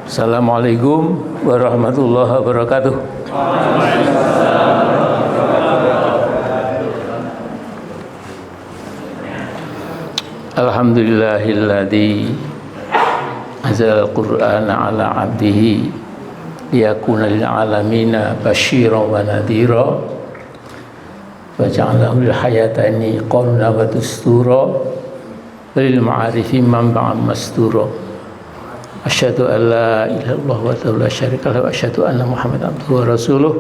Assalamualaikum warahmatullahi wabarakatuh. Alhamdulillahilladzi anzalal qur'ana ala 'abdihi liyakuna lil 'alamina basyiran wa nadhira wa ja'alahu lil hayatani qawlan wa dustura lil ma'arifi manba'an mastura. Asyhadu an la ilaha illallah wa la syarika lahu wa asyhadu anna Muhammadan abduhu wa rasuluh.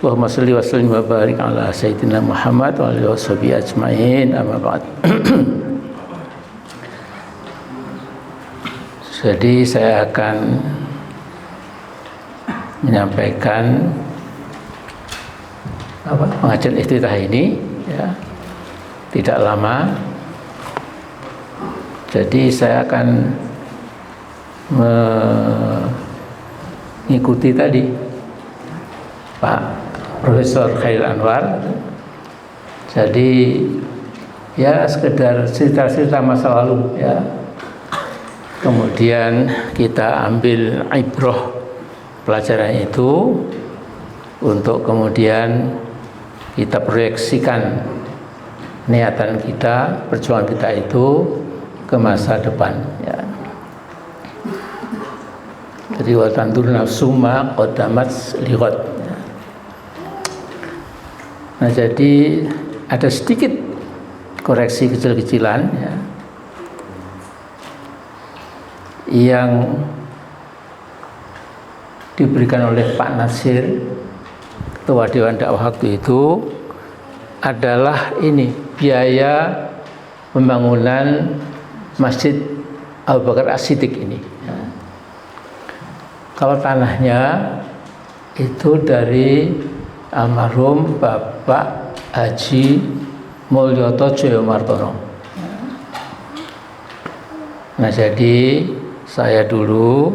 Allahumma shalli wa sallim wa barik ala sayyidina Muhammad wa alihi washabihi ajmain. Amma ba'd. Jadi saya akan menyampaikan pengajian iftitah ini ya, tidak lama. Jadi saya akan mengikuti tadi Pak Profesor Khairil Anwar. Jadi ya sekedar cerita-cerita masa lalu ya. Kemudian kita ambil ibrah pelajaran itu untuk kemudian kita proyeksikan niatan kita, perjuangan kita itu ke masa depan ya. Jadi wa tandur nafsu ma qaddamat lighad. Nah, jadi ada sedikit koreksi kecil-kecilan ya, yang diberikan oleh Pak Nasir, Ketua Dewan Dakwah waktu itu, adalah ini biaya pembangunan Masjid Abu Bakar As-Siddiq ini. Kalau tanahnya itu dari almarhum Bapak Haji Mulyoto Joyomartono. Nah, jadi saya dulu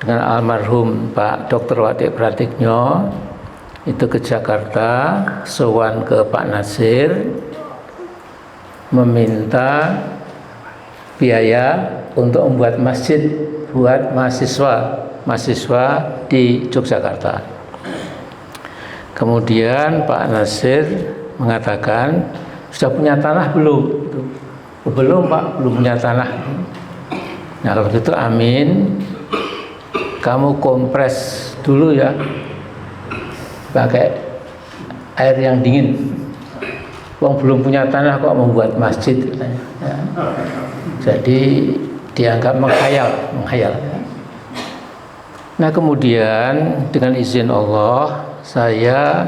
dengan almarhum Pak Dr. Watik Pratiknyo itu ke Jakarta, sowan ke Pak Nasir, meminta biaya untuk membuat masjid buat mahasiswa di Yogyakarta. Kemudian Pak Nasir mengatakan, sudah punya tanah belum? Belum Pak, belum punya tanah. Nah, kalau gitu amin, kamu kompres dulu ya, pakai air yang dingin. Wong belum punya tanah kok membuat masjid ya. Jadi dianggap menghayal ya. Nah, kemudian dengan izin Allah, saya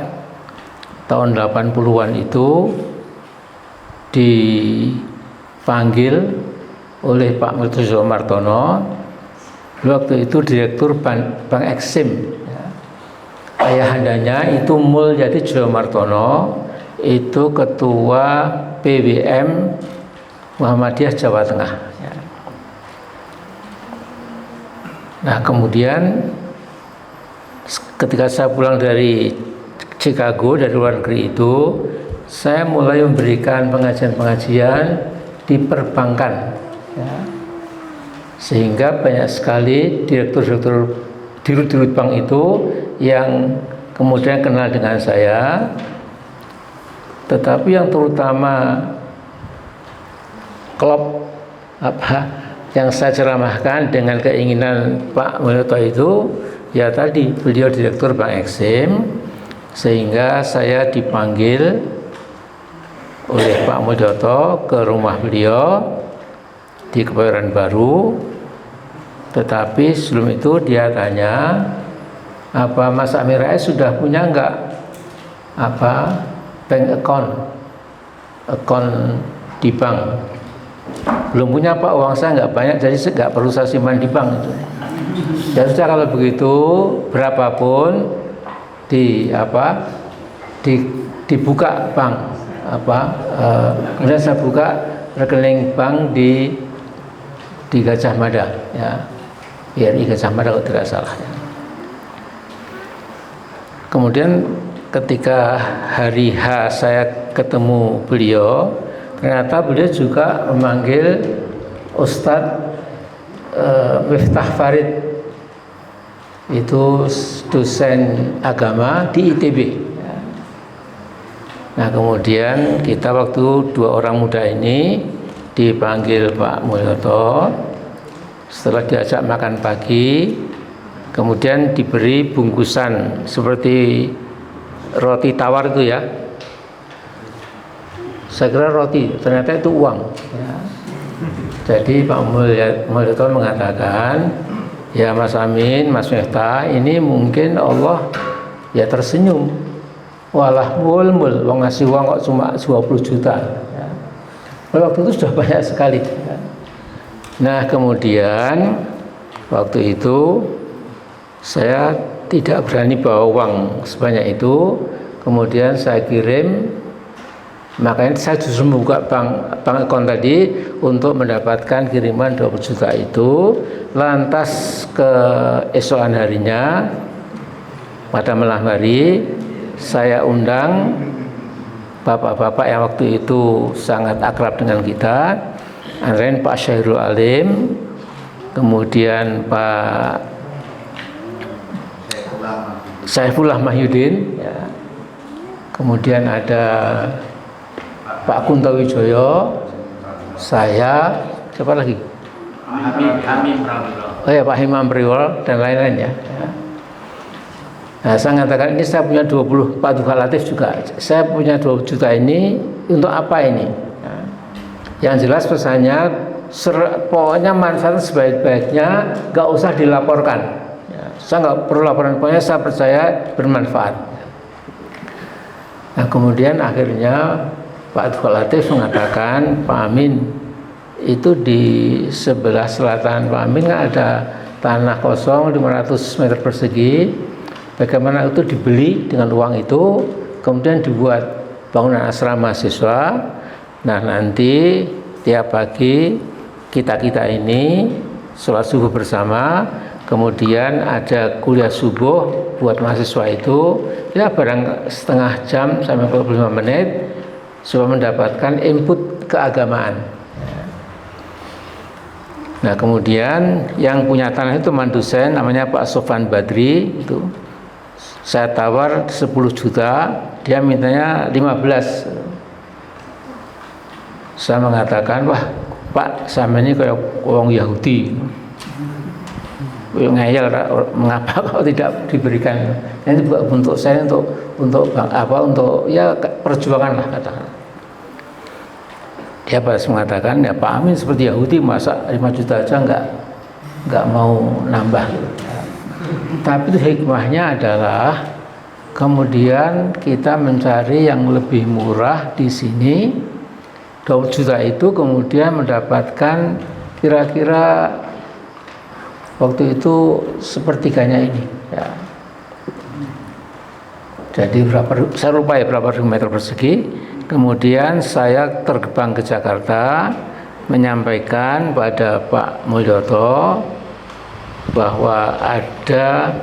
tahun 80-an itu dipanggil oleh Pak Mulyoto Joyomartono, waktu itu direktur Bank Eksim ya. Ayahandanya itu Mulyadi Joyomartono, itu ketua PWM Muhammadiyah Jawa Tengah ya. Nah, kemudian ketika saya pulang dari Chicago, dari luar negeri itu, saya mulai memberikan pengajian-pengajian di perbankan ya. Sehingga banyak sekali direktur-direktur dirut-dirut bank itu yang kemudian kenal dengan saya. Tetapi yang terutama klub yang saya ceramahkan dengan keinginan Pak Mulyoto itu ya tadi, beliau direktur Bank Eksim, sehingga saya dipanggil oleh Pak Mulyoto ke rumah beliau di Kebayoran Baru. Tetapi sebelum itu dia tanya, apa Mas Amir Rais sudah punya enggak bank account di bank? Belum punya Pak, uang saya enggak banyak, jadi saya enggak perlu saya simpan di bank itu. Ya sudah, kalau begitu berapapun dibuka bank kemudian saya buka rekening bank di Gajah Mada ya, BRI Gajah Mada kalau tidak salah ya. Kemudian ketika hari H saya ketemu beliau, ternyata beliau juga memanggil Ustadz Miftah Farid itu dosen agama di ITB. Nah kemudian kita waktu dua orang muda ini dipanggil Pak Mulyoto, setelah diajak makan pagi, kemudian diberi bungkusan seperti roti tawar itu ya. Saya kira roti, ternyata itu uang. Jadi Pak Mulyoto mengatakan, ya Mas Amin, Mas Miftah, ini mungkin Allah ya tersenyum. Walah mul, wong ngasih uang kok cuma 20 juta. Ya. Waktu itu sudah banyak sekali. Ya. Nah kemudian waktu itu saya tidak berani bawa uang sebanyak itu. Kemudian saya kirim, makanya saya justru membuka bank account tadi untuk mendapatkan kiriman 20 juta itu. Lantas keesokan harinya pada malam hari saya undang bapak-bapak yang waktu itu sangat akrab dengan kita, antara lain Pak Syahrul Alim, kemudian Pak Saifullah Mahyudin, ya. Kemudian ada Pak Kunto Wijoyo, saya, siapa lagi? Oh ya, Pak Himam Priwol dan lain-lain ya. Nah, saya mengatakan ini saya punya 20, Pak Duka Latif juga, saya punya 20 juta ini untuk apa ini? Nah, yang jelas pesannya, pokoknya manfaat sebaik-baiknya, nggak usah dilaporkan. Ya, saya nggak perlu laporan, pokoknya saya percaya bermanfaat. Nah, kemudian akhirnya Pak Duka Latif mengatakan, Pak Amin, itu di sebelah selatan Pak Amin kan ada tanah kosong 500 meter persegi. Bagaimana itu dibeli dengan uang itu, kemudian dibuat bangunan asrama mahasiswa. Nah nanti tiap pagi kita ini sholat subuh bersama, kemudian ada kuliah subuh buat mahasiswa itu, ya barang setengah jam sampai 45 menit, supaya mendapatkan input keagamaan. Nah kemudian yang punya tanah itu teman dosen namanya Pak Sofan Badri itu. Saya tawar 10 juta, dia mintanya 15. Saya mengatakan, wah Pak, sama ini kayak orang Yahudi. Ngeyel, mengapa kau tidak diberikan? Ini bukan untuk saya, untuk ya perjuangan lah katakan. Dia pas mengatakan, ya Pak Amin seperti Yahudi, masa 5 juta aja nggak mau nambah gitu. Tapi itu hikmahnya adalah kemudian kita mencari yang lebih murah di sini. 20 juta itu kemudian mendapatkan kira-kira waktu itu sepertiganya ini. Ya. Jadi saya lupa ya berapa meter persegi. Kemudian saya terbang ke Jakarta menyampaikan pada Pak Mulyoto bahwa ada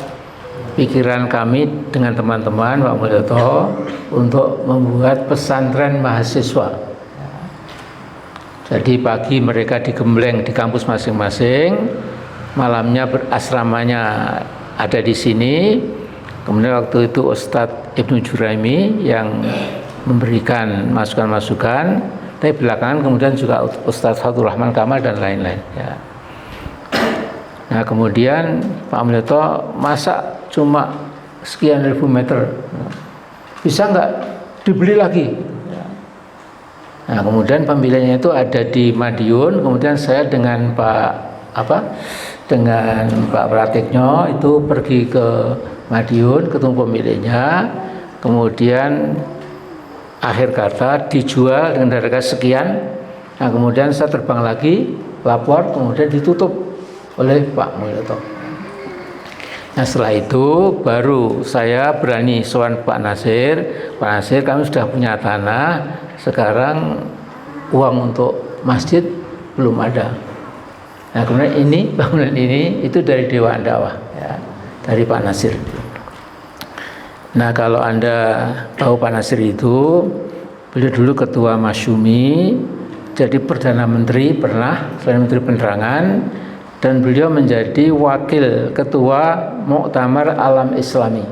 pikiran kami dengan teman-teman Pak Mulyoto untuk membuat pesantren mahasiswa. Jadi pagi mereka digembleng di kampus masing-masing, malamnya berasramanya ada di sini. Kemudian waktu itu Ustadz Ibnu Juraimi yang memberikan masukan-masukan, tapi belakangan kemudian juga Ustadz Fathur Rahman Kamal dan lain-lain. Ya. Nah kemudian Pak Mulyoto, masa cuma sekian ribu meter, bisa nggak dibeli lagi? Nah kemudian pemilihannya itu ada di Madiun. Kemudian saya dengan Pak Pratikno itu pergi ke Madiun, ketemu pemiliknya. Kemudian akhir kata dijual dengan harga sekian. Nah kemudian saya terbang lagi, lapor, kemudian ditutup oleh Pak Mulyoto. Nah setelah itu baru saya berani sowan Pak Nasir. Pak Nasir, kami sudah punya tanah, sekarang uang untuk masjid belum ada. Nah kemudian ini bangunan ini itu dari Dewan Dakwah, ya, dari Pak Nasir. Nah kalau Anda tahu Pak Nasir itu, beliau dulu ketua Masyumi, jadi Perdana Menteri pernah, selain Menteri Penerangan. dan beliau menjadi wakil ketua Muktamar Alam Islami.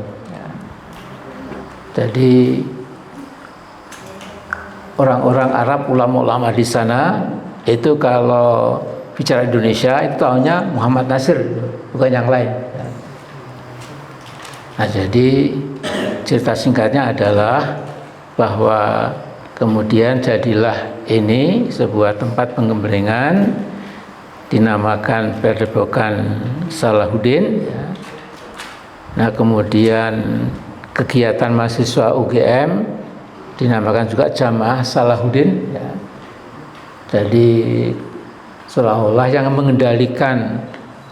Jadi orang-orang Arab, ulama-ulama di sana itu kalau bicara Indonesia itu tahunya Muhammad Nasir, bukan yang lain. Nah, jadi cerita singkatnya adalah bahwa kemudian jadilah ini sebuah tempat penggemblengan dinamakan Padepokan Salahuddin. Nah, kemudian kegiatan mahasiswa UGM dinamakan juga Jamaah Salahuddin. Jadi seolah-olah yang mengendalikan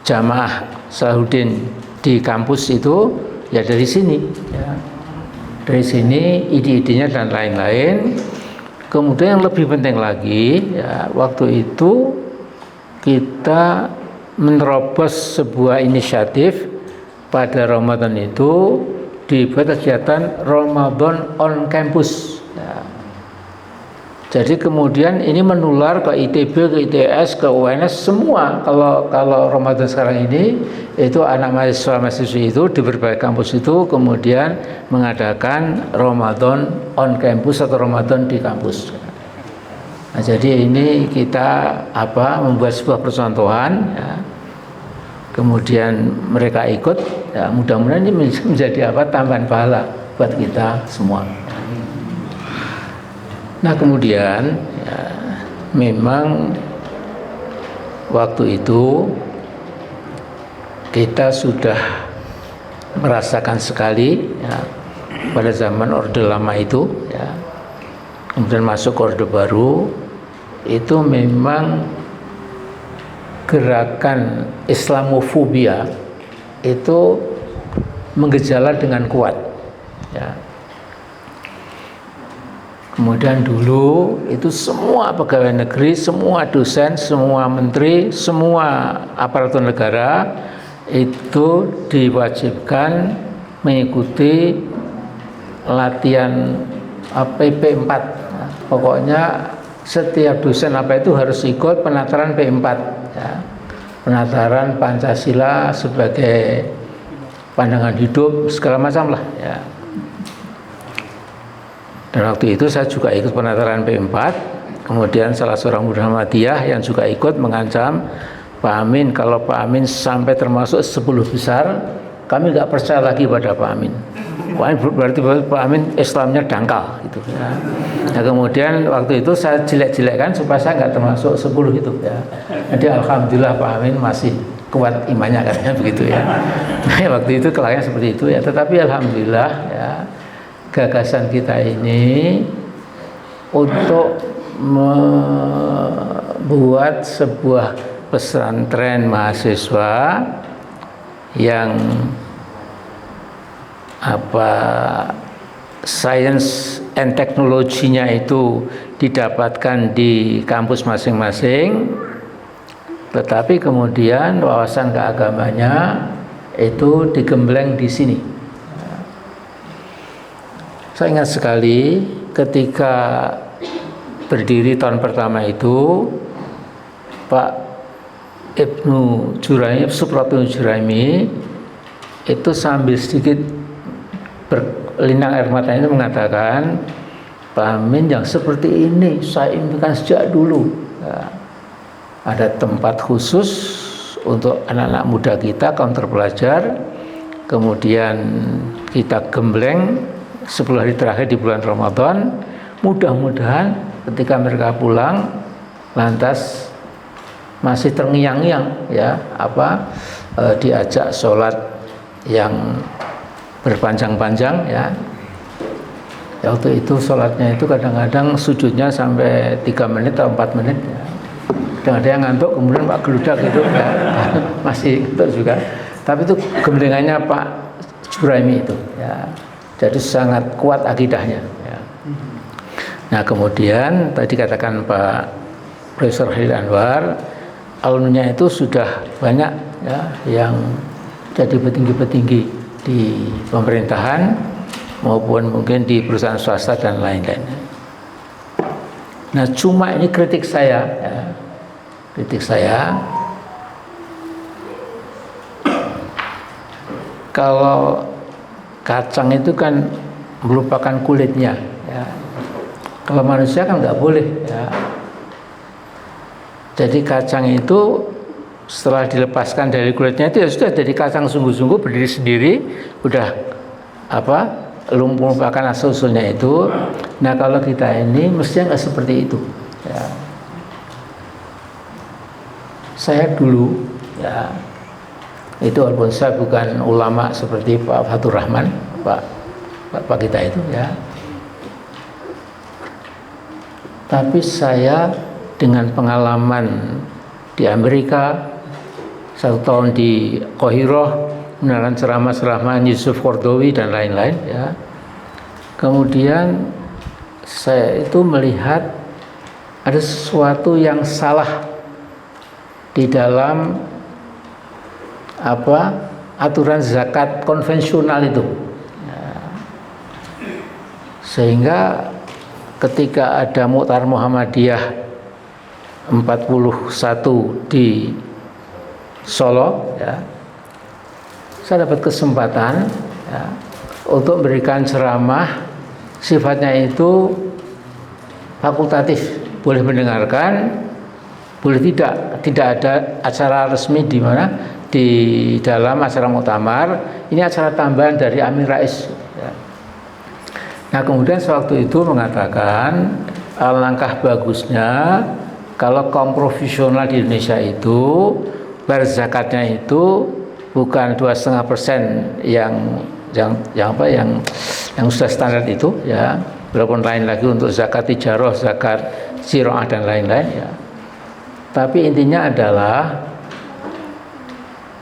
Jamaah Salahuddin di kampus itu ya dari sini. Dari sini ide-idenya dan lain-lain. Kemudian yang lebih penting lagi, waktu itu kita menerobos sebuah inisiatif pada Ramadan itu dibuat kegiatan Ramadan on campus. Jadi kemudian ini menular ke ITB, ke ITS, ke UNS semua. Kalau Ramadan sekarang ini itu anak mahasiswa-mahasiswi itu di berbagai kampus itu kemudian mengadakan Ramadan on campus atau Ramadan di kampus. Nah, jadi ini kita membuat sebuah percontohan. Kemudian mereka ikut. Mudah-mudahan ini menjadi tambahan pahala buat kita semua. Nah, kemudian memang waktu itu kita sudah merasakan sekali pada zaman Orde Lama itu, kemudian masuk ke Orde Baru itu memang gerakan Islamofobia itu menggejala dengan kuat. Kemudian dulu itu semua pegawai negeri, semua dosen, semua menteri, semua aparatur negara itu diwajibkan mengikuti latihan PP4. Pokoknya setiap dosen itu harus ikut penataran P4. Penataran Pancasila sebagai pandangan hidup segala macam lah. Dan waktu itu saya juga ikut penataran P4. Kemudian salah seorang Muhammadiyah yang juga ikut mengancam Pak Amin, kalau Pak Amin sampai termasuk 10 besar, kami nggak percaya lagi pada Pak Amin. Berarti Pak Amin Islamnya dangkal gitu. Nah, kemudian waktu itu saya jelek-jelekkan supaya saya nggak termasuk 10 itu. Jadi alhamdulillah Pak Amin masih kuat imannya katanya begitu ya. Nah, waktu itu kelakuannya seperti itu ya. Tetapi alhamdulillah gagasan kita ini untuk membuat sebuah pesantren mahasiswa yang science and teknologinya itu didapatkan di kampus masing-masing, tetapi kemudian wawasan keagamanya itu digembleng di sini. Saya ingat sekali ketika berdiri tahun pertama itu Pak Ibnu Juraimi, Suprapto Juraimi itu sambil sedikit berlinang air matanya itu mengatakan, Pak Amin yang seperti ini saya impikan sejak dulu. Ada tempat khusus untuk anak-anak muda kita, kaum terpelajar, kemudian kita gembleng 10 hari terakhir di bulan Ramadan. Mudah-mudahan ketika mereka pulang lantas masih terngiang-ngiang diajak sholat yang berpanjang-panjang ya. Waktu itu sholatnya itu kadang-kadang sujudnya sampai 3 menit atau 4 menit ya. Kadang ada yang ngantuk kemudian Pak geludak gitu ya. Masih ngantuk juga. Tapi itu gemblengannya Pak Juraimi itu ya. Jadi sangat kuat akidahnya ya. Nah, kemudian tadi katakan Pak Profesor Khalil Anwar, alumninya itu sudah banyak ya yang jadi petinggi-petinggi di pemerintahan maupun mungkin di perusahaan swasta dan lain-lain. Nah, cuma ini kritik saya kalau kacang itu kan merupakan kulitnya, ya. Kalau manusia kan nggak boleh, ya. Jadi kacang itu setelah dilepaskan dari kulitnya itu ya sudah jadi kacang sungguh-sungguh, berdiri sendiri, udah merupakan asal usulnya itu. Nah kalau kita ini mestinya nggak seperti itu, ya. Saya dulu, ya, itu walaupun saya bukan ulama seperti Pak Fatur Rahman, Pak kita itu, ya, tapi saya dengan pengalaman di Amerika, 1 tahun di Qahiroh, mendengarkan ceramah-ceramah Yusuf Qaradawi dan lain-lain, ya. Kemudian saya itu melihat ada sesuatu yang salah di dalam aturan zakat konvensional itu, ya. Sehingga ketika ada Muktamar Muhammadiyah 41 di Solo, ya, saya dapat kesempatan, ya, untuk memberikan ceramah. Sifatnya itu fakultatif, boleh mendengarkan, boleh tidak ada acara resmi di mana di dalam acara muktamar. Ini acara tambahan dari Amin Rais, ya. Nah kemudian sewaktu itu mengatakan alangkah bagusnya kalau kaum profesional di Indonesia itu bayar zakatnya itu bukan 2,5% yang sudah standar itu, ya, walaupun lain lagi untuk zakat tijarah, zakat siroah dan lain-lain, ya. Tapi intinya adalah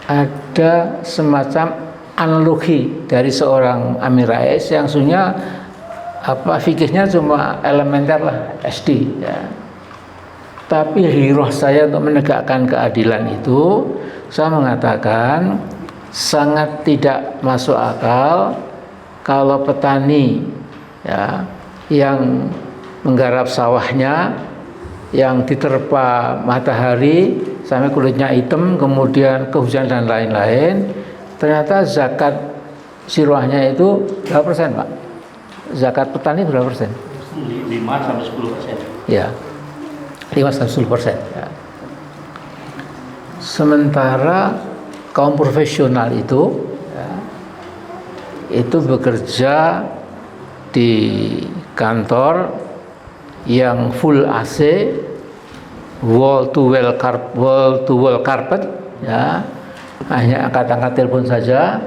ada semacam analogi dari seorang Amin Rais yang sebenarnya fikihnya cuma elementer lah, SD, ya. Tapi hiroh saya untuk menegakkan keadilan itu, saya mengatakan sangat tidak masuk akal kalau petani, ya, yang menggarap sawahnya yang diterpa matahari sampai kulitnya hitam, kemudian kehujanan dan lain-lain, ternyata zakat siroahnya itu berapa persen, Pak? Zakat petani berapa persen? 5-10%. Ya, 5-10%. Ya. Sementara kaum profesional itu, ya, itu bekerja di kantor yang full AC, wall to wall carpet, ya, hanya angkat-angkat telepon saja,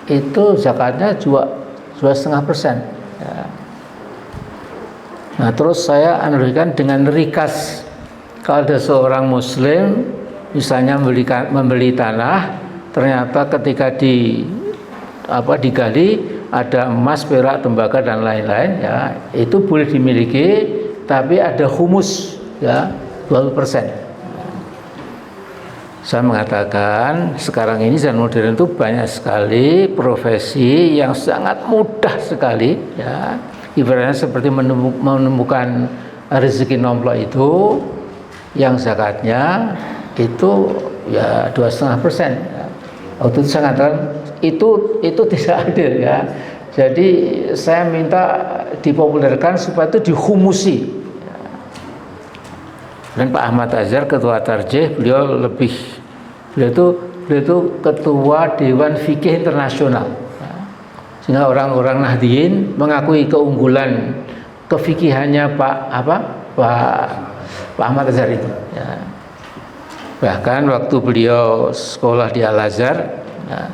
itu zakatnya 2,5%. Ya. Nah terus saya analogikan dengan rikas. Kalau ada seorang muslim misalnya membeli tanah, ternyata ketika digali ada emas, perak, tembaga dan lain-lain, ya, itu boleh dimiliki, tapi ada humus, ya, 20%. Saya mengatakan sekarang ini zaman modern itu banyak sekali profesi yang sangat mudah sekali, ya, ibaratnya seperti menemukan rezeki nomplok itu, yang zakatnya itu ya 2,5%. Ya. Waktu itu saya mengatakan itu tidak adil, ya. Jadi saya minta dipopulerkan supaya itu dihumusi. Ya. Dan Pak Ahmad Azhar ketua Tarjih, beliau itu ketua Dewan Fikih Internasional. Ya. Sehingga orang-orang Nahdliyin mengakui keunggulan kefikihannya Pak Ahmad Azhar itu. Ya. Bahkan waktu beliau sekolah di Al-Azhar, ya,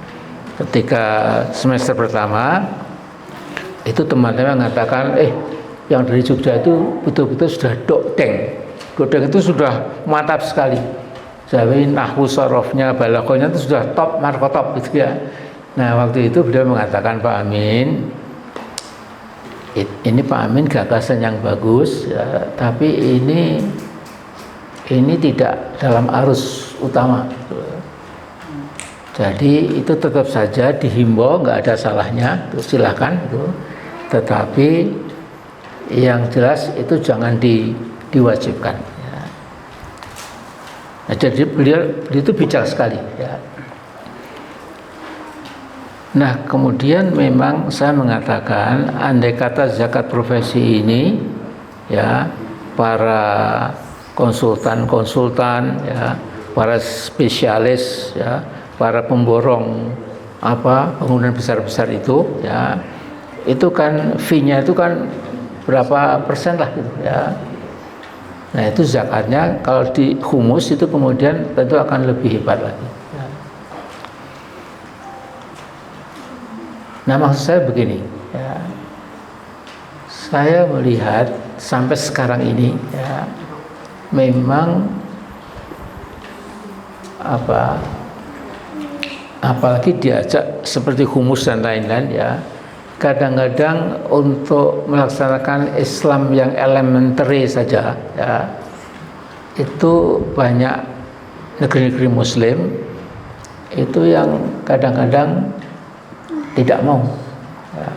ketika semester pertama itu teman-teman mengatakan, yang dari Jogja itu betul-betul sudah dokdeng. Dokdeng itu sudah mantap sekali. Jadi nahwu sarofnya, balaghahnya itu sudah top, markotop gitu, ya. Nah waktu itu beliau mengatakan, Pak Amin, ini Pak Amin gagasan yang bagus, ya, tapi ini tidak dalam arus utama. Jadi itu tetap saja dihimbau, nggak ada salahnya, silahkan itu. Tetapi yang jelas itu jangan diwajibkan. Ya. Nah, jadi beliau itu bijak sekali. Ya. Nah, kemudian memang saya mengatakan andai kata zakat profesi ini ya, para konsultan ya, para spesialis ya, para pemborong bangunan besar-besar itu ya, itu kan fee-nya itu kan berapa persen lah gitu ya. Nah, itu zakatnya kalau di humus itu kemudian tentu akan lebih hebat lagi ya. Nah, maksud saya begini ya, saya melihat sampai sekarang ini ya, memang apalagi diajak seperti humus dan lain-lain ya, kadang-kadang untuk melaksanakan Islam yang elementary saja ya, itu banyak negeri-negeri Muslim itu yang kadang-kadang tidak mau ya.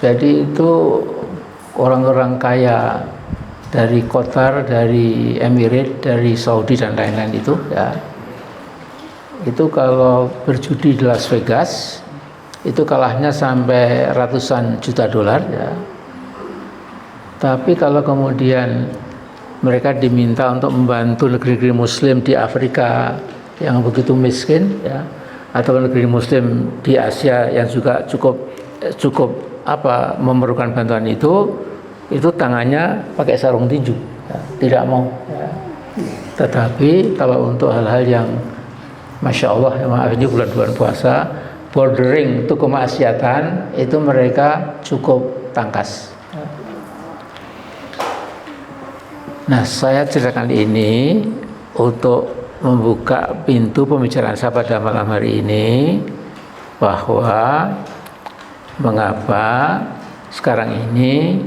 Jadi itu orang-orang kaya dari Qatar, dari Emirat, dari Saudi dan lain-lain itu ya, itu kalau berjudi di Las Vegas itu kalahnya sampai ratusan juta dolar ya. Tapi kalau kemudian mereka diminta untuk membantu negeri-negeri Muslim di Afrika yang begitu miskin ya, atau negeri Muslim di Asia yang juga cukup memerlukan bantuan itu tangannya pakai sarung tinju ya, tidak mau ya. Tetapi kalau untuk hal-hal yang Masya Allah, ya maaf ini bulan-bulan puasa bordering itu kemaksiatan, itu mereka cukup tangkas. Nah, saya ceritakan ini untuk membuka pintu pembicaraan saya pada malam hari ini, bahwa mengapa sekarang ini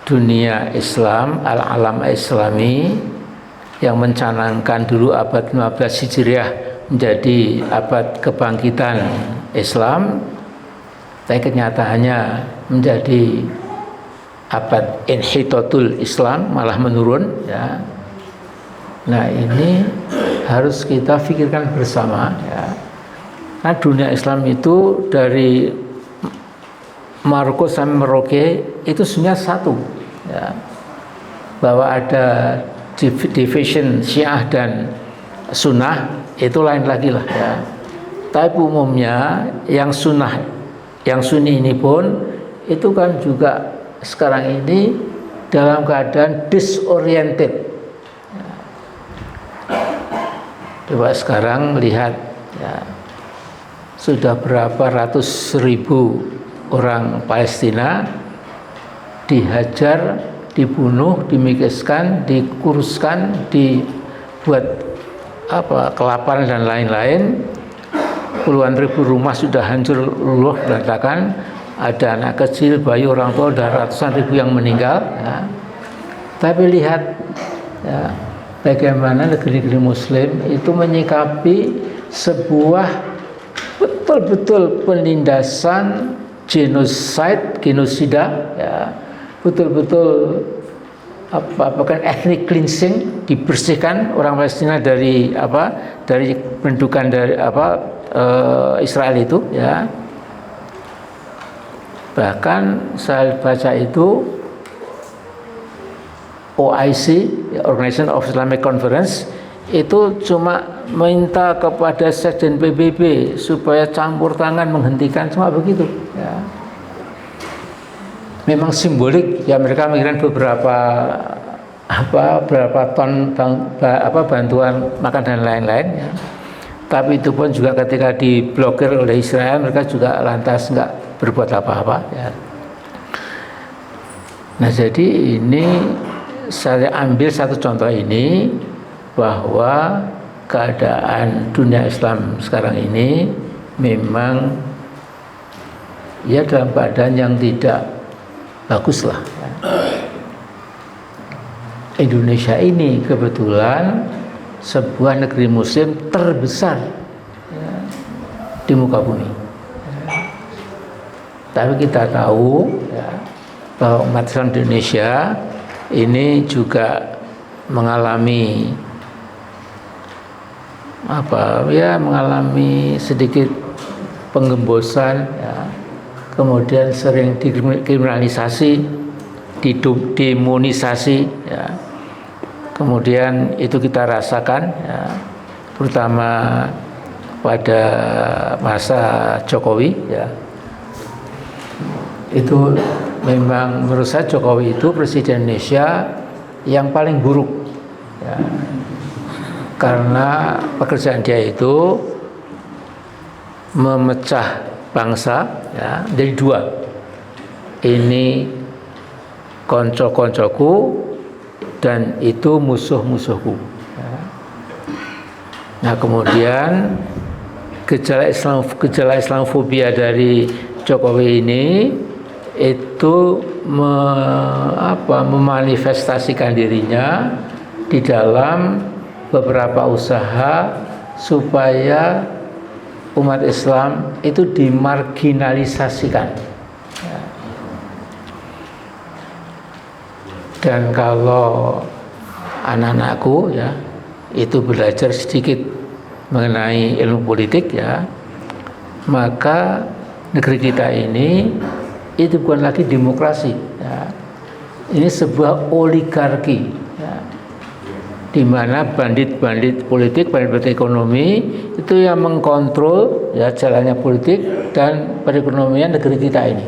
dunia Islam, al-alam Islami yang mencanangkan dulu abad 15 Hijriah menjadi abad kebangkitan Islam, tapi kenyataannya menjadi abad inhitatul Islam, malah menurun ya. Nah, ini harus kita pikirkan bersama ya. Nah, dunia Islam itu dari Maroko sampai Merauke itu sebenarnya satu ya. Bahwa ada division Syiah dan Sunnah itu lain lagi lah ya. Tapi umumnya yang Sunnah, yang Sunni ini pun itu kan juga sekarang ini dalam keadaan disoriented. Coba sekarang lihat ya, sudah berapa ratus ribu orang Palestina dihajar, dibunuh, dimikiskan, dikuruskan, dibuat kelaparan dan lain-lain. Puluhan ribu rumah sudah hancur luluh berantakan, ada anak kecil, bayi, orang tua, ada ratusan ribu yang meninggal ya. Tapi lihat ya, bagaimana negeri-negeri Muslim itu menyikapi sebuah betul-betul penindasan genosida ya, betul-betul bahkan ethnic cleansing, dibersihkan orang Palestina dari pendudukan dari Israel itu ya. Bahkan saya baca itu OIC, Organization of Islamic Conference, itu cuma minta kepada Sekjen PBB supaya campur tangan menghentikan, cuma begitu ya. Memang simbolik ya, mereka mengirim beberapa ton bantuan makan dan lain-lain ya. Tapi itu pun juga ketika diblokir oleh Israel, mereka juga lantas nggak berbuat apa-apa ya. Nah, jadi ini saya ambil satu contoh ini, bahwa keadaan dunia Islam sekarang ini memang ya dalam keadaan yang tidak bagus lah ya. Indonesia ini kebetulan sebuah negeri Muslim terbesar ya, di muka bumi ya. Tapi kita tahu ya, bahwa umat Islam di Indonesia ini juga mengalami mengalami sedikit penggembosan, ya. Kemudian sering dikriminalisasi, demonisasi, ya. Kemudian itu kita rasakan, ya, terutama pada masa Jokowi, ya. Itu memang menurut saya Jokowi itu presiden Indonesia yang paling buruk, ya. Karena pekerjaan dia itu memecah bangsa, ya, jadi dua. Ini konco-koncoku dan itu musuh-musuhku, ya. Nah, kemudian gejala Islamofobia dari Jokowi ini itu memanifestasikan dirinya di dalam beberapa usaha supaya umat Islam itu dimarginalisasikan. Dan kalau anak-anakku, ya, itu belajar sedikit mengenai ilmu politik, ya, maka negeri kita ini itu bukan lagi demokrasi, ya. Ini sebuah oligarki, ya, di mana bandit-bandit politik, bandit-bandit ekonomi itu yang mengkontrol, ya, jalannya politik dan perekonomian negeri kita ini.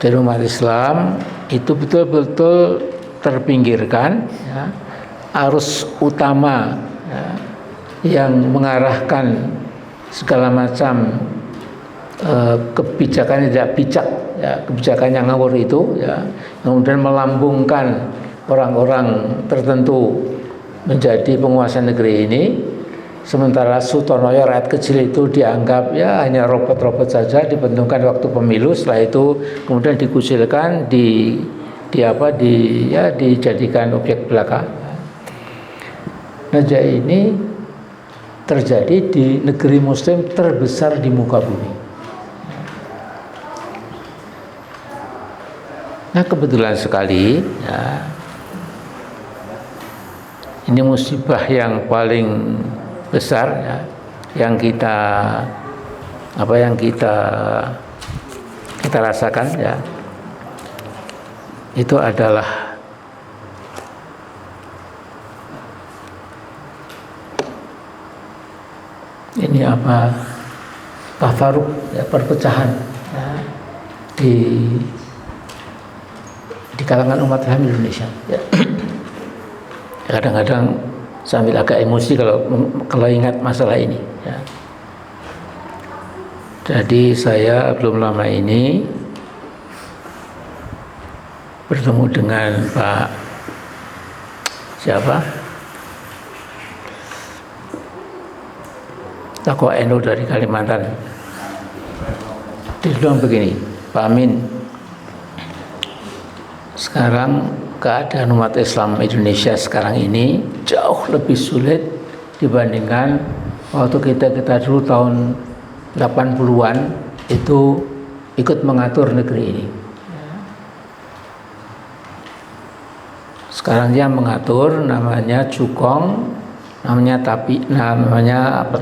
Jadi umat Islam itu betul-betul terpinggirkan, ya. Arus utama, ya, yang mengarahkan segala macam kebijakan yang tidak bijak, ya, kebijakan yang ngawur itu, ya, kemudian melambungkan orang-orang tertentu menjadi penguasa negeri ini, sementara Sutonoyo rakyat kecil itu dianggap, ya, hanya robot-robot saja, dibentukkan waktu pemilu, setelah itu kemudian dikucilkan, dijadikan objek belaka. Nah, ini terjadi di negeri Muslim terbesar di muka bumi. Nah, kebetulan sekali, ya, ini musibah yang paling besar, ya, yang kita rasakan, ya, itu adalah ini tafarruq, ya, perpecahan, ya, di kalangan umat Islam Indonesia, ya. Kadang-kadang sambil agak emosi kalau ingat masalah ini, ya. Jadi saya belum lama ini bertemu dengan Pak tokoh NU dari Kalimantan. Dia bilang begini, Pak Amin, sekarang keadaan umat Islam Indonesia sekarang ini jauh lebih sulit dibandingkan waktu kita dulu tahun 80-an itu ikut mengatur negeri ini. Sekarang dia mengatur, namanya Cukong, namanya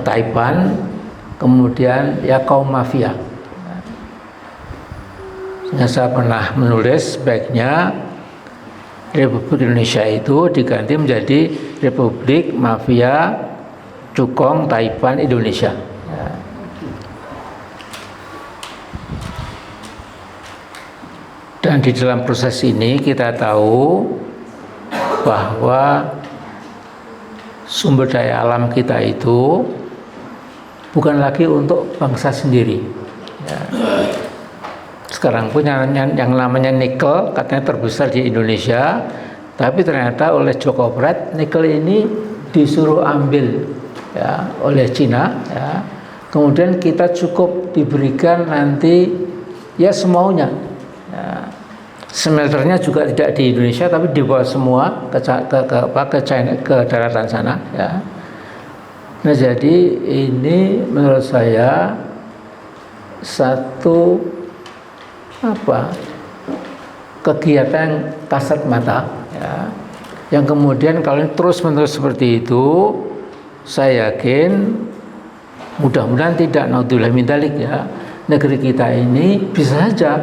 Taipan, kemudian ya kaum mafia. Saya pernah menulis sebaiknya Republik Indonesia itu diganti menjadi Republik Mafia Cukong Taipan Indonesia. Ya. Dan di dalam proses ini kita tahu bahwa sumber daya alam kita itu bukan lagi untuk bangsa sendiri, ya. Sekarang punya yang namanya nikel, katanya terbesar di Indonesia, tapi ternyata oleh Joko Pret nikel ini disuruh ambil, ya, oleh Cina, ya. Kemudian kita cukup diberikan nanti ya semaunya, ya. Smelternya juga tidak di Indonesia tapi dibawa semua ke China, ke daratan sana, ya. Nah, jadi ini menurut saya satu kegiatan kasat mata, ya, yang kemudian kalau terus-menerus seperti itu, saya yakin mudah-mudahan tidak, naudzubillah min dzalik ya, negeri kita ini bisa saja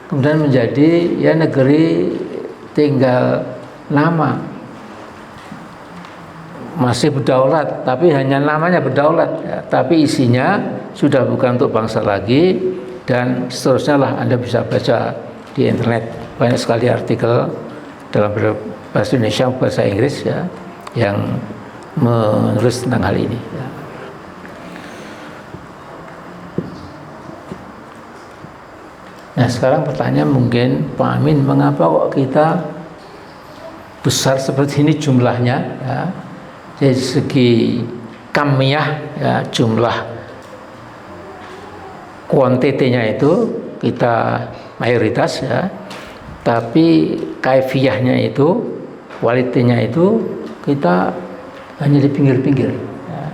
kemudian menjadi ya negeri tinggal nama, masih berdaulat tapi hanya namanya berdaulat ya, tapi isinya sudah bukan untuk bangsa lagi, dan seterusnya lah. Anda bisa baca di internet banyak sekali artikel dalam bahasa Indonesia, bahasa Inggris ya, yang menulis tentang hal ini ya. Nah sekarang pertanyaan mungkin, Pak Amin, mengapa kok kita besar seperti ini jumlahnya ya, dari segi kamiyah ya, jumlah kuantitinya itu kita mayoritas ya, tapi kaifiyahnya itu, kualitinya itu kita hanya di pinggir-pinggir ya.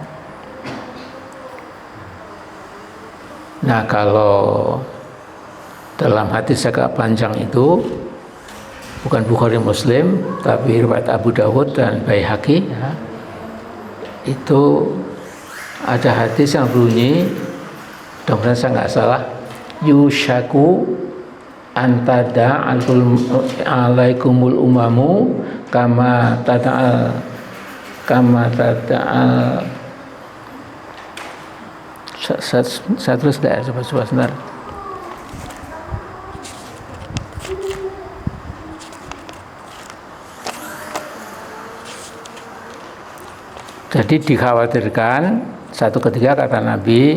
Nah kalau dalam hadis agak panjang itu, bukan Bukhari Muslim tapi riwayat Abu Dawud dan Baihaqi ya, itu ada hadis yang bunyi, mudah-mudahan saya nggak salah, yushaku antada alaikumul umamu kama tada'al saya terus tidak sebentar. Jadi dikhawatirkan satu ketika, kata Nabi,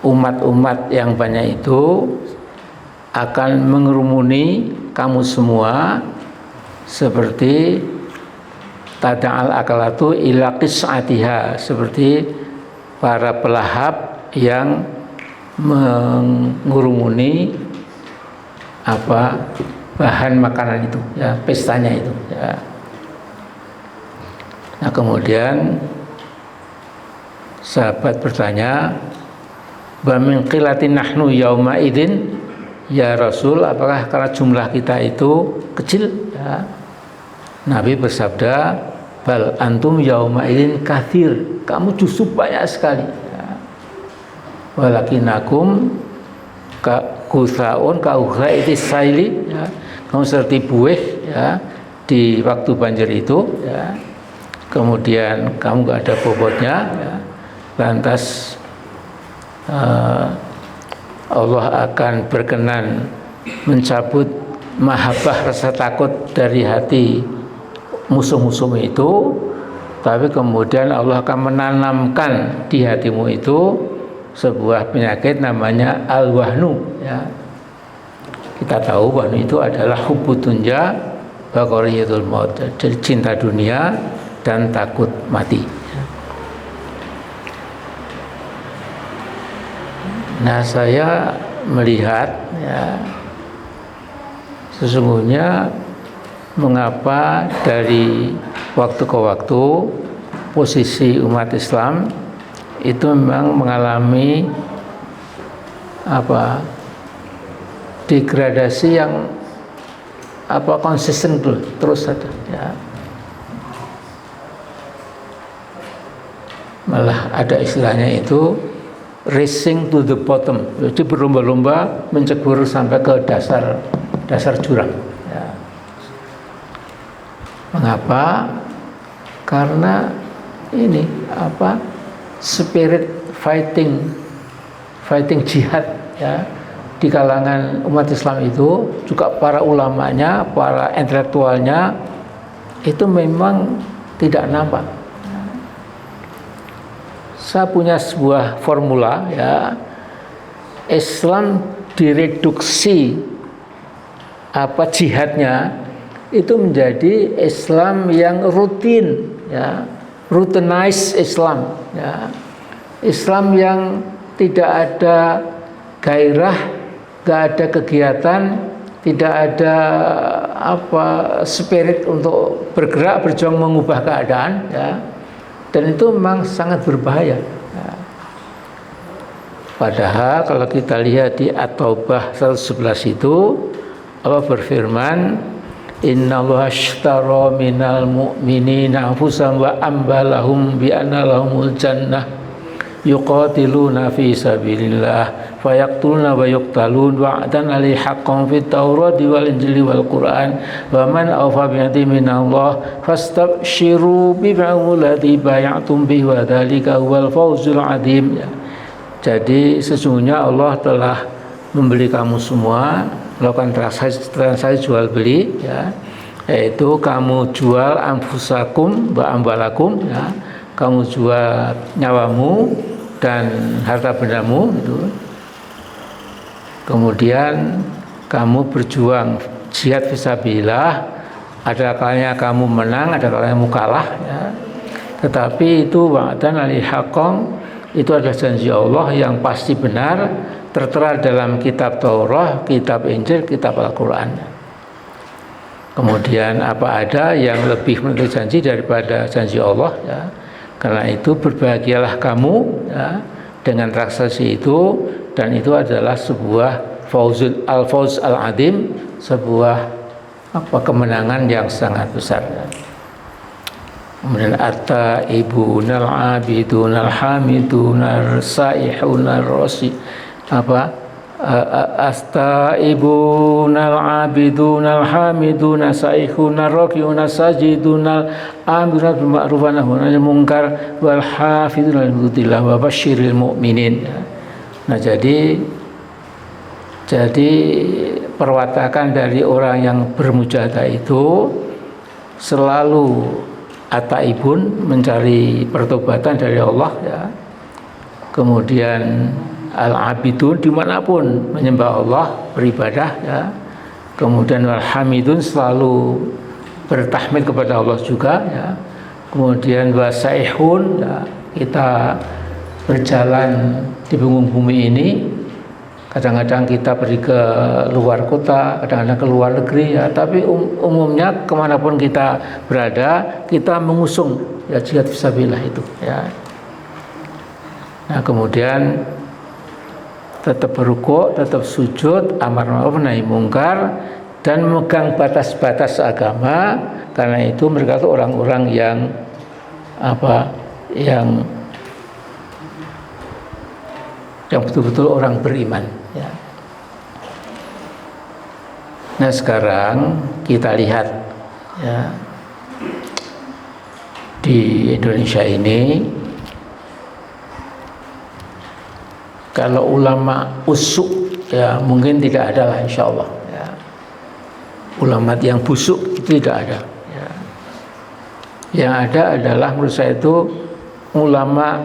umat-umat yang banyak itu akan mengerumuni kamu semua seperti tada'al akalatu ila qis'atiha, seperti para pelahap yang mengurumuni bahan makanan itu ya, pestanya itu ya. Nah kemudian sahabat bertanya, wa min qillatin nahnu yauma idzin ya Rasul, apakah karena jumlah kita itu kecil ya? Nabi bersabda, bal antum yauma idzin katsir, kamu justru banyak sekali ya. Walakinakum ka kusaun ka ughaitis saili ya, kamu seperti buih ya di waktu banjir itu ya. Kemudian kamu gak ada bobotnya ya. Lantas Allah akan berkenan mencabut mahabbah, rasa takut dari hati musuh-musuhmu itu, tapi kemudian Allah akan menanamkan di hatimu itu sebuah penyakit namanya al-wahnu ya. Kita tahu wahnu itu adalah hubbud dunya wa karahiyatul maut, jadi cinta dunia dan takut mati. Nah saya melihat ya, sesungguhnya mengapa dari waktu ke waktu posisi umat Islam itu memang mengalami degradasi yang konsisten terus saja ya. Malah ada istilahnya itu racing to the bottom, jadi berlomba-lomba mencebur sampai ke dasar jurang ya. Mengapa? Karena ini spirit fighting jihad ya di kalangan umat Islam itu, juga para ulamanya, para intelektualnya itu memang tidak nampak. Saya punya sebuah formula ya, Islam direduksi jihadnya itu menjadi Islam yang rutin ya, routinized Islam ya, Islam yang tidak ada gairah, tidak ada kegiatan, tidak ada spirit untuk bergerak, berjuang mengubah keadaan ya. Dan itu memang sangat berbahaya ya. Padahal kalau kita lihat di At-Taubah 111 itu, Allah berfirman, Innallaha ashtara minal mu'minina anfusahum wa amwalahum bi anna lahumul jannah yuqatiluna fi sabilillah fayaqtuluna wa yuqtalun wa'dan 'alaihi haqqan fit Taurati wal Injili wal Qur'an wa man awfa bi'ahdihi minallah fastabshiru bi'amul ladzi bay'atum bihi wa dzalika huwal fawzul 'adzim. Jadi sesungguhnya Allah telah membeli kamu semua, melakukan transaksi jual beli, ya, yaitu kamu jual anfusakum wa ambalakum, ya, kamu jual nyawamu dan harta bendamu itu. Kemudian kamu berjuang jihad fisabilillah, ada kalanya kamu menang, ada kalanya kamu kalah, ya. Tetapi itu wa'dan 'alaihi haqqan, itu adalah janji Allah yang pasti benar, tertera dalam kitab Taurat, kitab Injil, kitab Al-Quran. Kemudian apa ada yang lebih menuntut janji daripada janji Allah, ya. Karena itu berbahagialah kamu, ya, dengan transaksi itu, dan itu adalah sebuah al-fawz al-adim, sebuah kemenangan yang sangat besar, ya. Kemudian at-taibunal abidunal hamidunal saihunal rosi astaibunal abidunal hamidunal saihunal rokiunal sajidunal amirul bil ma'ruf wa nahyun 'anil munkar wal hafizuna lihududillah wa basyiril mu'minin. Nah, jadi perwatakan dari orang yang bermujahadah itu selalu at-taibun, mencari pertobatan dari Allah, ya. Kemudian al-abidun, dimanapun menyembah Allah, beribadah, ya. Kemudian wal-hamidun, selalu bertahmid kepada Allah juga, ya. Kemudian wasaihun, ya, kita berjalan di punggung bumi ini. Kadang-kadang kita pergi ke luar kota, kadang-kadang ke luar negeri, ya. Tapi umumnya kemanapun kita berada, kita mengusung, ya, jihad fisabilillah itu, ya. Nah, kemudian tetap berrukuk, tetap sujud, amar ma'ruf nahi mungkar, dan memegang batas-batas agama. Karena itu mereka itu orang-orang yang yang betul-betul orang beriman, ya. Nah, sekarang kita lihat, ya, di Indonesia ini, kalau ulama usuk, ya, mungkin tidak ada lah, insya Allah, ya. Ulama yang busuk itu tidak ada, ya. Yang ada adalah menurut saya itu ulama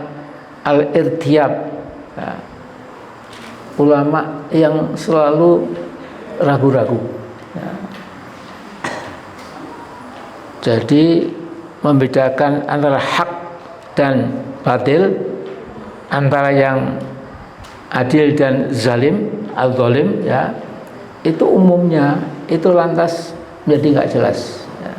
al-irtiyab, ya. Ulama yang selalu ragu-ragu, ya. Jadi membedakan antara hak dan batil, antara yang adil dan zalim, al-zalim, ya, itu umumnya itu lantas menjadi nggak jelas, ya.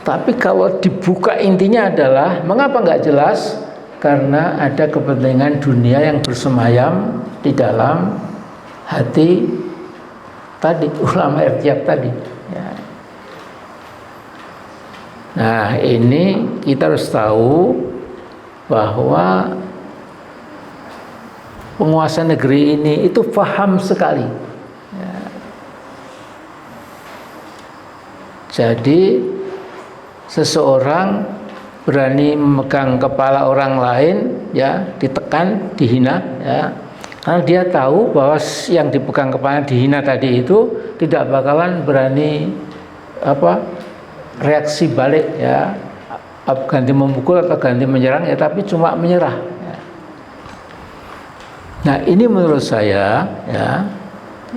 Tapi kalau dibuka, intinya adalah mengapa nggak jelas? Karena ada kepentingan dunia yang bersemayam di dalam hati tadi, ulama irtiyab tadi, ya. Nah, ini kita harus tahu bahwa penguasa negeri ini itu paham sekali, ya. Jadi seseorang berani memegang kepala orang lain, ya, ditekan, dihina, ya, karena dia tahu bahwa yang dipegang kepala dihina tadi itu tidak bakalan berani reaksi balik, ya, ganti memukul atau ganti menyerang, ya, tapi cuma menyerah, ya. Nah, ini menurut saya, ya,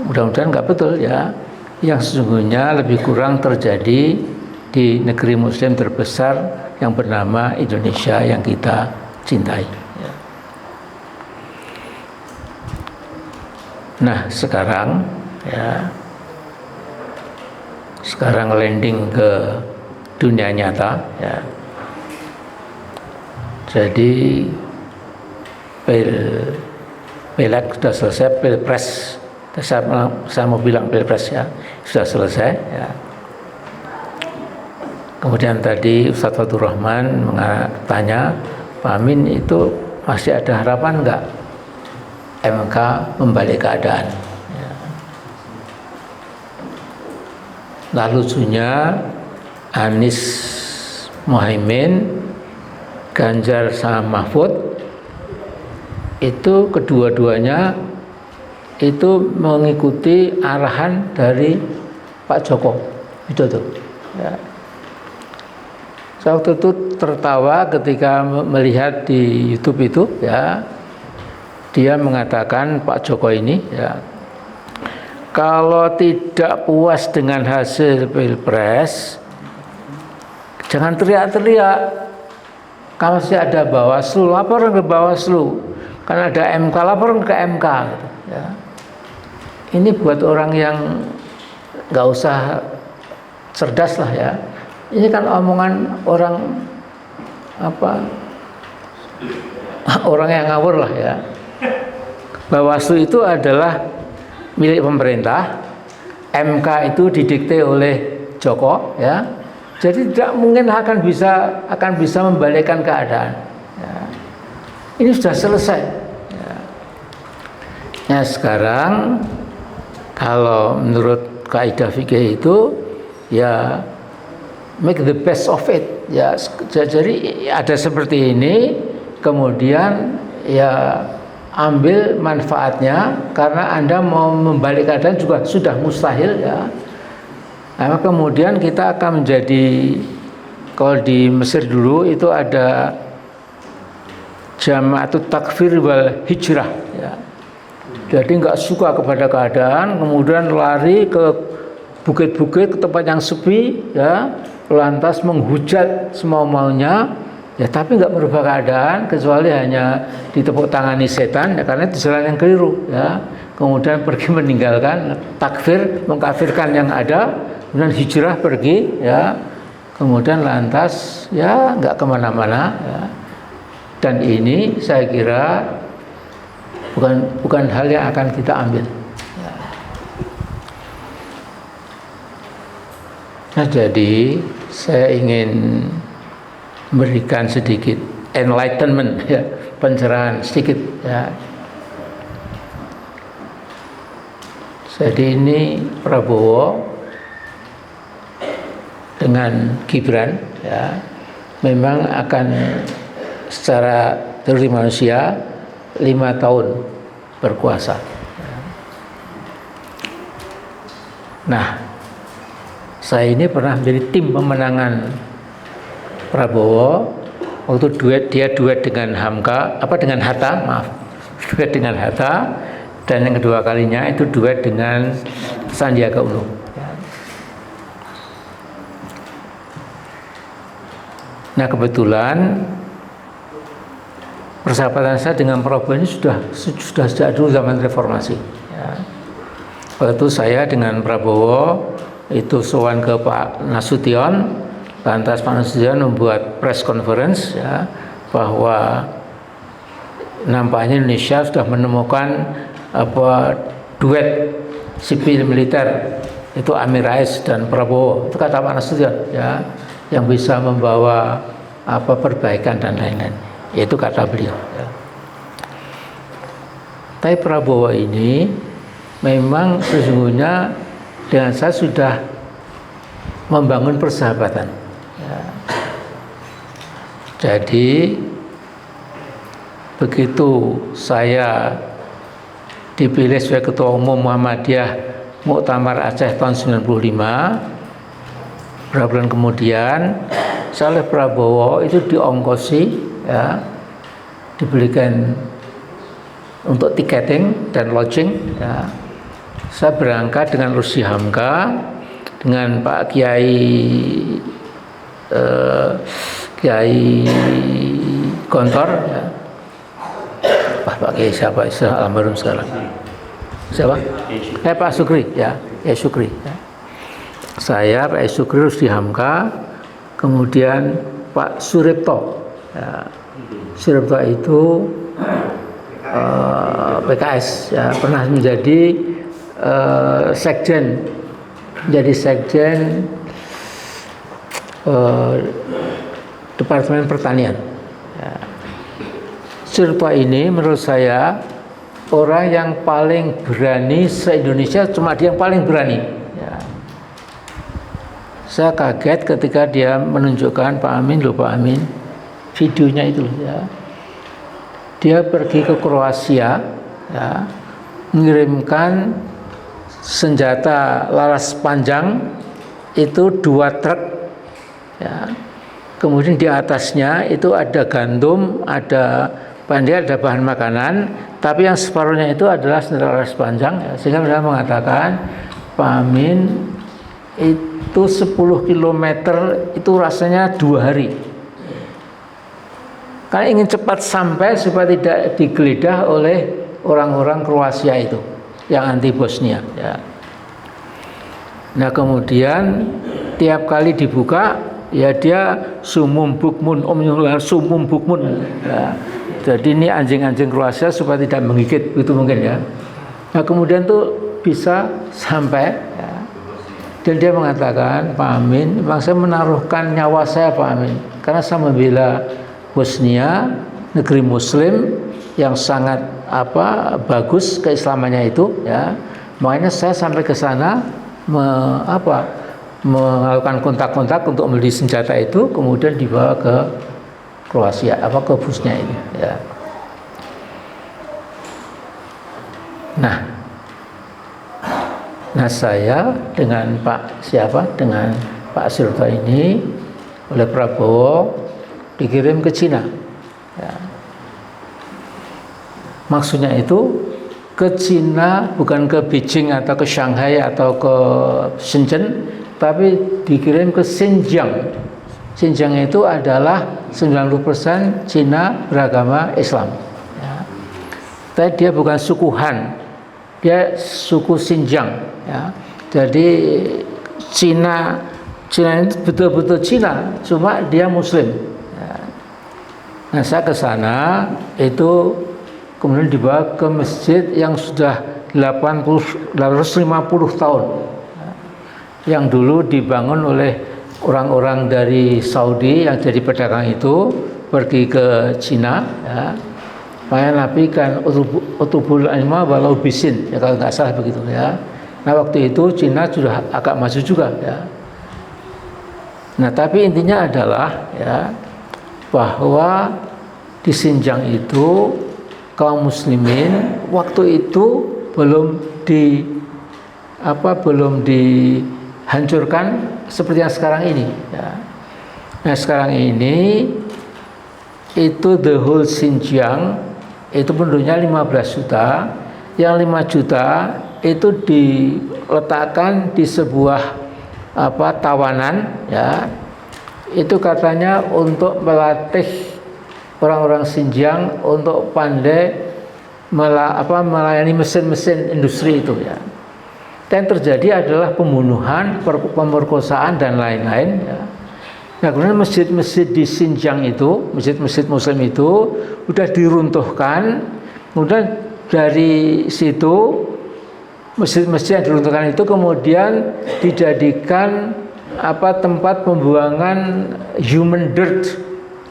mudah-mudahan nggak betul, ya, yang sesungguhnya lebih kurang terjadi di negeri Muslim terbesar yang bernama Indonesia yang kita cintai, ya. Nah, sekarang, ya, sekarang landing ke dunia nyata, ya. Jadi Pileg sudah selesai, Pilpres Saya mau bilang pilpres ya sudah selesai ya. Kemudian tadi Ustadz Fatur Rahman tanya, Pak Amin itu masih ada harapan enggak MK membalik keadaan ya. Lalu lucunya Anies Muhaimin, Ganjar sama Mahfud itu kedua-duanya itu mengikuti arahan dari Pak Joko Widodo ya. Saya waktu itu tertawa ketika melihat di YouTube itu ya, dia mengatakan Pak Joko ini ya, kalau tidak puas dengan hasil pilpres jangan teriak-teriak, kalau masih ada Bawaslu laporan ke Bawaslu, kan ada MK laporan ke MK gitu, ya. Ini buat orang yang nggak usah cerdas lah ya. Ini kan omongan orang orang yang ngawur lah ya. Bawaslu itu adalah milik pemerintah, MK itu didikte oleh Joko ya. Jadi tidak mungkin akan bisa membalikkan keadaan ya. Ini sudah selesai ya. Nah sekarang kalau menurut kaidah fikih itu ya make the best of it ya. Jadi ada seperti ini, kemudian ya ambil manfaatnya, karena Anda mau membalik keadaan juga sudah mustahil ya. Nah, kemudian kita akan menjadi, kalau di Mesir dulu itu ada Jama'atut Takfir wal Hijrah ya. Jadi nggak suka kepada keadaan, kemudian lari ke bukit-bukit, ke tempat yang sepi ya, lantas menghujat semau maunya ya, tapi nggak merubah keadaan kecuali hanya ditepuk tangani setan ya, karena itu jalan yang keliru ya. Kemudian pergi meninggalkan, takfir, mengkafirkan yang ada, kemudian hijrah pergi ya, kemudian lantas ya nggak kemana-mana ya. Dan ini saya kira bukan hal yang akan kita ambil ya. Nah jadi saya ingin memberikan sedikit enlightenment ya, pencerahan sedikit ya. Jadi ini Prabowo dengan Gibran ya, memang akan secara teori manusia 5 tahun berkuasa. Nah, saya ini pernah menjadi tim pemenangan Prabowo waktu dia duet dengan Hatta, duet dengan Hatta, dan yang kedua kalinya itu duet dengan Sandiaga Uno. Nah kebetulan persahabatan saya dengan Prabowo ini sudah sejak dulu zaman reformasi ya. Waktu saya dengan Prabowo itu sowan ke Pak Nasution, lantas Pak Nasution membuat press conference ya, bahwa nampaknya Indonesia sudah menemukan duet sipil militer, itu Amin Rais dan Prabowo, itu kata Pak Nasution ya, yang bisa membawa perbaikan dan lain-lain, itu kata beliau ya. Tapi Prabowo ini memang sesungguhnya dengan saya sudah membangun persahabatan ya. Jadi begitu saya dipilih sebagai Ketua Umum Muhammadiyah Muktamar Aceh tahun 95, beberapa bulan kemudian saya oleh Prabowo itu diongkosi ya, dibelikan untuk tiketing dan lodging ya. Saya berangkat dengan Rusdi Hamka, dengan Pak Kiai Gontor ya. Pak Kiai siapa? Almarhum sekarang. Siapa? Pak Sukri ya, Sukri. Ya. Saya Pak Sukri, Rusdi Hamka, kemudian Pak Suripto. Ya. Suripto itu PKS ya, pernah menjadi sekjen, menjadi sekjen Departemen Pertanian. Ya. Suryapto ini menurut saya orang yang paling berani se-Indonesia, cuma dia yang paling berani. Ya. Saya kaget ketika dia menunjukkan Pak Amin, videonya itu. Ya. Dia pergi ke Kroasia, ya, mengirimkan senjata laras panjang itu 2 truk. Ya. Kemudian di atasnya itu ada gandum, ada bahan makanan, tapi yang separuhnya itu adalah senjata laras panjang. Ya. Sehingga mereka mengatakan Pak Amin itu 10 km itu rasanya 2 hari. Karena ingin cepat sampai supaya tidak digeledah oleh orang-orang Kroasia itu yang anti Bosnia. Ya. Nah kemudian tiap kali dibuka ya dia sumum bukmun, sumum bukmun. Ya. Jadi ini anjing-anjing Kroasia supaya tidak menggigit, begitu mungkin ya. Nah kemudian tuh bisa sampai. Ya. Dan dia mengatakan Pak Amin, memang saya menaruhkan nyawa saya Pak Amin, karena saya membela Bosnia, negeri Muslim yang sangat bagus keislamannya itu, ya. Makanya saya sampai ke sana melakukan kontak-kontak untuk membeli senjata itu, kemudian dibawa ke Kroasia, ke Bosnia ini. Ya. Nah saya dengan Pak Suryapto ini oleh Prabowo dikirim ke Cina. Ya. Maksudnya itu ke Cina, bukan ke Beijing atau ke Shanghai atau ke Shenzhen, tapi dikirim ke Xinjiang. Xinjiang itu adalah 90% Cina beragama Islam. Ya. Tapi dia bukan suku Han, dia suku Xinjiang. Ya. Jadi Cina itu betul-betul Cina, cuma dia Muslim. Nah saya ke sana itu kemudian dibawa ke masjid yang sudah 850 tahun, yang dulu dibangun oleh orang-orang dari Saudi yang jadi pedagang itu pergi ke Cina. Ya. Makanya Nabi kan utubul anima walau bisin, ya kalau nggak salah begitu ya. Nah waktu itu Cina sudah agak maju juga ya. Nah tapi intinya adalah ya bahwa di Xinjiang itu kaum muslimin waktu itu belum dihancurkan seperti yang sekarang ini. Ya. Nah sekarang ini itu the whole Xinjiang itu penduduknya 15 juta, yang 5 juta itu diletakkan di sebuah tawanan, ya. Itu katanya untuk melatih orang-orang Xinjiang untuk pandai melayani mesin-mesin industri itu ya. Dan terjadi adalah pembunuhan, pemerkosaan dan lain-lain ya. Nah kemudian masjid-masjid di Xinjiang itu, masjid-masjid Muslim itu udah diruntuhkan. Kemudian dari situ masjid-masjid yang diruntuhkan itu kemudian dijadikan tempat pembuangan human dirt,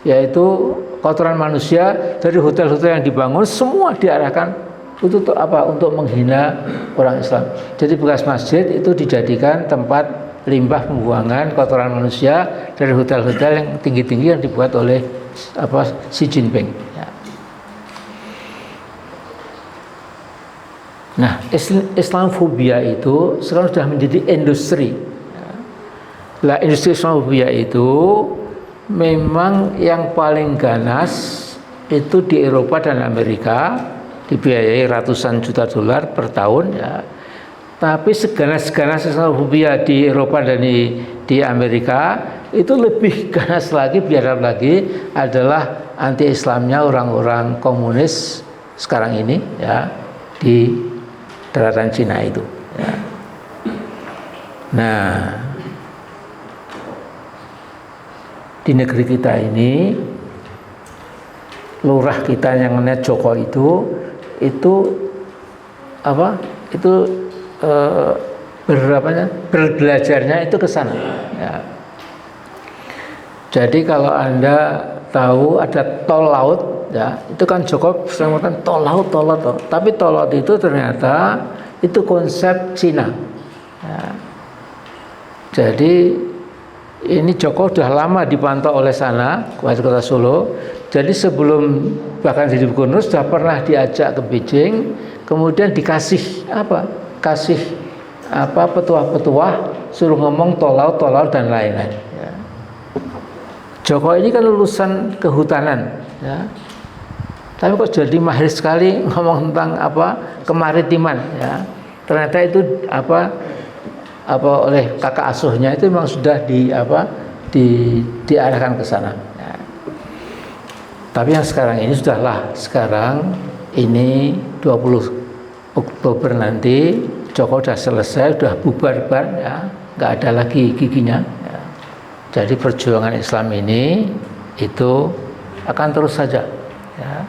yaitu kotoran manusia. Dari hotel-hotel yang dibangun semua diarahkan untuk menghina orang Islam. Jadi bekas masjid itu dijadikan tempat limbah pembuangan kotoran manusia dari hotel-hotel yang tinggi-tinggi yang dibuat oleh Xi Jinping. Ya. Nah, Islamofobia itu sekarang sudah menjadi industri. Lah industri Islamofobia itu memang yang paling ganas itu di Eropa dan Amerika, dibiayai ratusan juta dolar per tahun ya. Tapi seganas-ganas Islamofobia di Eropa dan di Amerika itu lebih ganas lagi, biadab lagi adalah anti-Islamnya orang-orang komunis sekarang ini ya di daratan Cina itu. Ya. Nah, di negeri kita ini lurah kita yang namanya Joko itu berbelajarnya itu ke sana. Ya. Jadi kalau Anda tahu ada tol laut, ya itu kan Joko sering mengatakan tol laut, tol laut. Tapi tol laut itu ternyata itu konsep Cina. Ya. Jadi ini Joko sudah lama dipantau oleh sana, Wali Kota Solo. Jadi sebelum bahkan jadi gubernur sudah pernah diajak ke Beijing, kemudian dikasih apa? Kasih apa petuah-petuah suruh ngomong tol laut dan lain-lain. Ya. Joko ini kan lulusan kehutanan, ya. Tapi kok jadi mahir sekali ngomong tentang apa kemaritiman, ya. Ternyata itu apa oleh kakak asuhnya itu memang sudah diarahkan ke sana. Ya. Tapi yang sekarang ini sekarang ini 20 Oktober nanti Joko sudah selesai, sudah bubar-bar, ya, nggak ada lagi giginya. Ya. Jadi perjuangan Islam ini itu akan terus saja. Ya.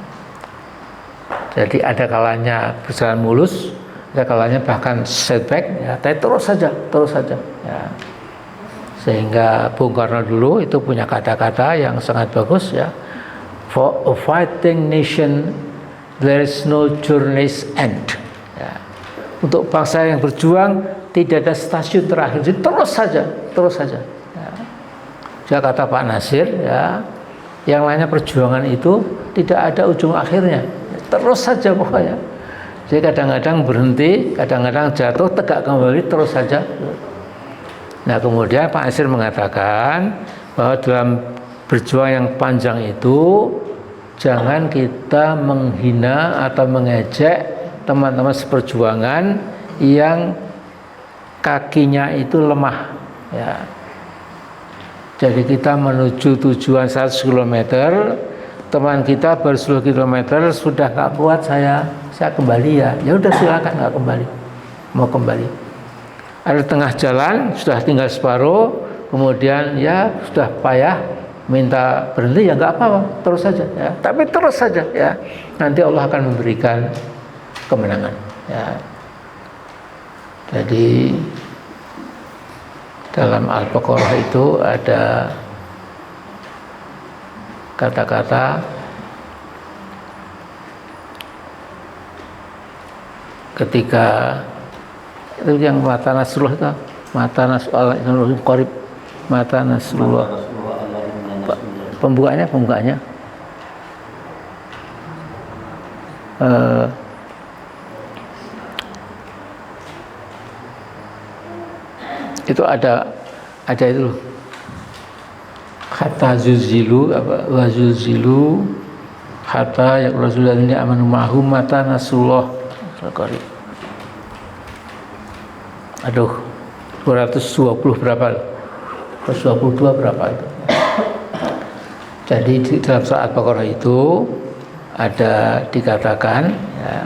Jadi ada kalanya berjalan mulus, ada kalanya bahkan setback, ya, tapi terus saja. Ya. Sehingga Bung Karno dulu itu punya kata-kata yang sangat bagus, ya. For a fighting nation, there is no journey's end. Ya. Untuk bangsa yang berjuang tidak ada stasiun terakhir, jadi terus saja. Ya. Juga kata Pak Nasir, ya, yang lainnya perjuangan itu tidak ada ujung akhirnya, terus saja pokoknya. Jadi kadang-kadang berhenti, kadang-kadang jatuh, tegak kembali, terus saja. Nah kemudian Pak Nasir mengatakan bahwa dalam berjuang yang panjang itu jangan kita menghina atau mengejek teman-teman seperjuangan yang kakinya itu lemah, ya. Jadi kita menuju tujuan 100 km, teman kita baru 10 km sudah nggak kuat, saya kembali, ya udah silakan, nggak kembali, mau kembali. Ada tengah jalan sudah tinggal separuh, kemudian ya sudah payah, minta berhenti, ya nggak apa-apa, terus saja, ya. Tapi terus saja, ya. Nanti Allah akan memberikan kemenangan, ya. Jadi dalam Al-Baqarah itu ada kata-kata ketika itu yang mata Nasrullah itu, mata Nasrullah itu qarib, mata Nasrullah. Pembukaannya itu ada itu hatta zulzilu wa zulzilu hatta yaqulu alladzina amanu ma'hu mata nasrullah. Aduh, 220 berapa? 222 berapa itu? Jadi di dalam surat Al-Baqarah itu ada dikatakan, ya,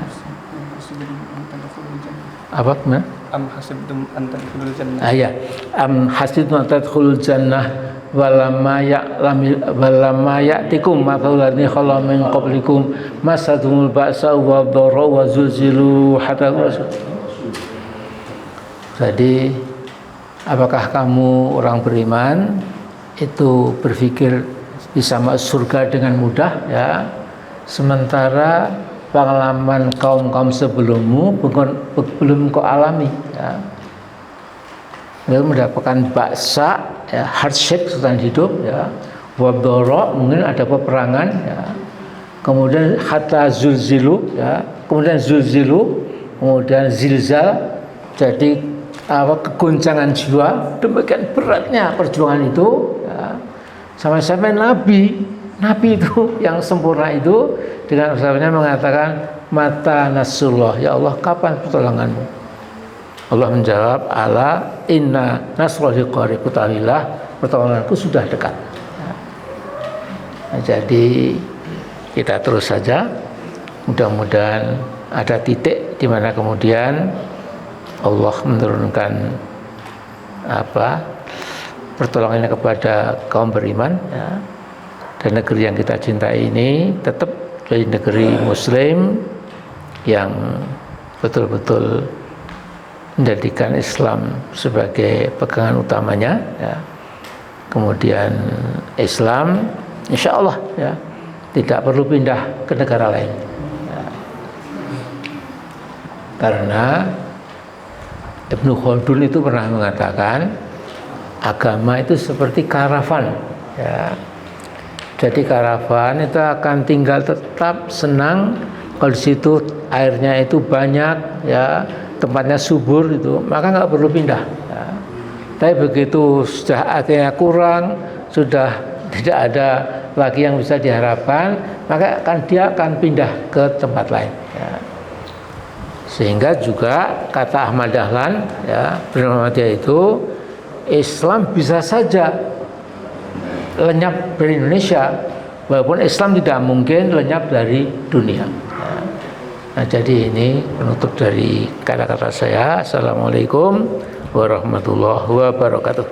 apa benar? Am hasibtum an tadkhulul jannah. Ya. Am hasibtum an tadkhulul jannah walamma ya'tikum mathalul ladzina khalu min qablikum masadhumul ba'sa wa dharra wa zulzilu hatta. Jadi apakah kamu orang beriman itu berpikir bisa masuk surga dengan mudah, ya, sementara pengalaman kaum sebelummu belum kau alami, ya. Lalu mendapatkan baksa, ya, hardship setelah hidup, ya, wadoro, mungkin ada peperangan, ya, kemudian hatta zulzilu, ya, kemudian zulzilu, kemudian zilzal, jadi kegoncangan jiwa. Demikian beratnya perjuangan itu, ya. Sampai-sampai Nabi itu yang sempurna itu dengan ucapannya mengatakan mata nasrullah, ya Allah kapan pertolonganmu? Allah menjawab ala inna nasrullahi qarib, ketahuilah pertolonganku sudah dekat. Nah, jadi kita terus saja, mudah-mudahan ada titik di mana kemudian Allah menurunkan pertolongannya kepada kaum beriman, ya. Dan negeri yang kita cintai ini tetap jadi negeri Muslim yang betul-betul menjadikan Islam sebagai pegangan utamanya, ya. Kemudian Islam insya Allah ya tidak perlu pindah ke negara lain ya. Karena Ibnu Khaldun itu pernah mengatakan agama itu seperti karavan ya. Jadi karavan itu akan tinggal tetap senang kalau di situ airnya itu banyak ya, tempatnya subur itu, maka nggak perlu pindah ya. Tapi begitu sudah akhirnya kurang, sudah tidak ada lagi yang bisa diharapkan, maka dia akan pindah ke tempat lain ya. Sehingga juga kata Ahmad Dahlan ya, Muhammadiyah itu Islam bisa saja lenyap dari Indonesia, walaupun Islam tidak mungkin lenyap dari dunia ya. Nah, jadi ini penutup dari kata-kata saya. Assalamualaikum warahmatullahi wabarakatuh.